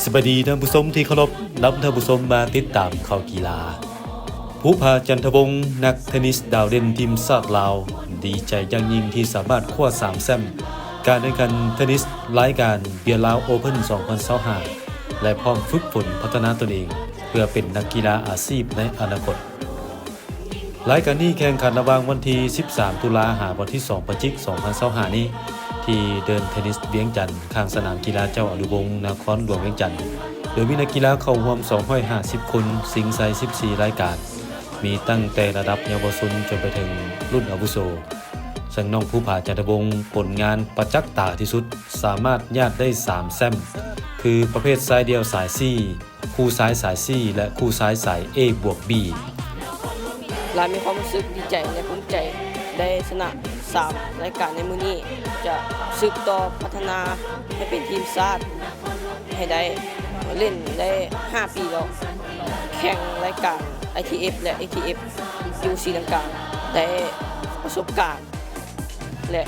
สวัสดีท่านผู้ชมที่เคารพนำท่านผู้ชมมาติดตามข่าวกีฬาผู้พาจันทวงศ์นักเทนนิสดาวเด่นทีมชาติลาวดีใจอย่างยิ่งที่สามารถคว้า3แชมป์การแข่งขันเทนนิสรายการเบียร์ลาวโอเพ่น2025และพร้อมฝึกฝนพัฒนาตนเองเพื่อเป็นนักกีฬาอาชีพในอนาคตรายการนี้แข่งขันระหว่างวันที่13ตุลาหาวันที่2พฤศจิกายน2025นี้ที่เดินเทนนิสเวียงจันทร์ข้างสนามกีฬาเจ้าอนุวงศ์นครหลวงเวียงจันทร์โดยมีนักกีฬาเข้าร่วม250คนสิงใส่14รายการมีตั้งแต่ระดับเยาวชนจนไปถึงรุ่นอาวุโสซึ่งน้องภูผาจันทวงศ์ผลงานประจักษ์ตาที่สุดสามารถญาติได้3แชมป์คือประเภทสายเดียวสาย C คู่ซ้ายสาย C และคู่ซ้ายสาย A บวก B หลายมีความรู้สึกดีใจและภูมิใจได้ชนะ3รายการในมื้อนี้จะสืบต่อพัฒนาให้เป็นทีมชาติให้ได้เล่นได้5ปีแล้วแข่งรายการ ITF และ ATF อยู่ศรีลังกาได้ประสบการณ์และ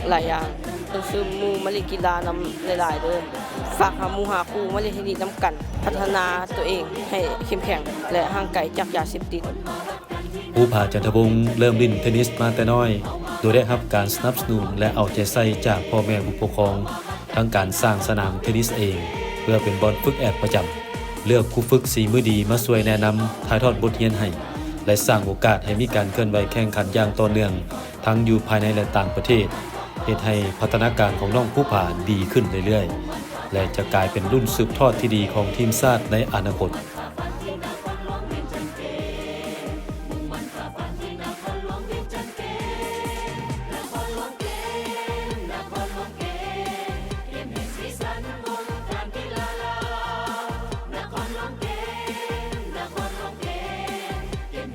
หลายอย่างต้องซื้อหมู่มาเล่นกีฬานำหลายๆเด้อฝากหาหมู่หาคู่มาเล่นเทนนิสนำกันพัฒนาตัวเองให้เข้มแข็งและห่างไกลจากยาเสพติดภูผาจันทวงศ์เริ่มเล่นเทนนิสมาแต่น้อยโดยได้รับการสนับสนุนและเอาใจใส่จากพ่อแม่ผู้ปกครองทั้งการสร้างสนามเทนนิสเองเพื่อเป็นบอลฝึกแอดประจำเลือกครูฝึกสีมือดีมาช่วยแนะนำถ่ายทอดบทเรียนให้และสร้างโอกาสให้มีการเคลื่อนไหวแข่งขันอย่างต่อเนื่องทั้งอยู่ภายในและต่างประเทศเฮ็ดให้พัฒนาการของน้องภูผาดีขึ้นเรื่อยๆและจะกลายเป็นรุ่นสืบทอดที่ดีของทีมชาติในอนาคต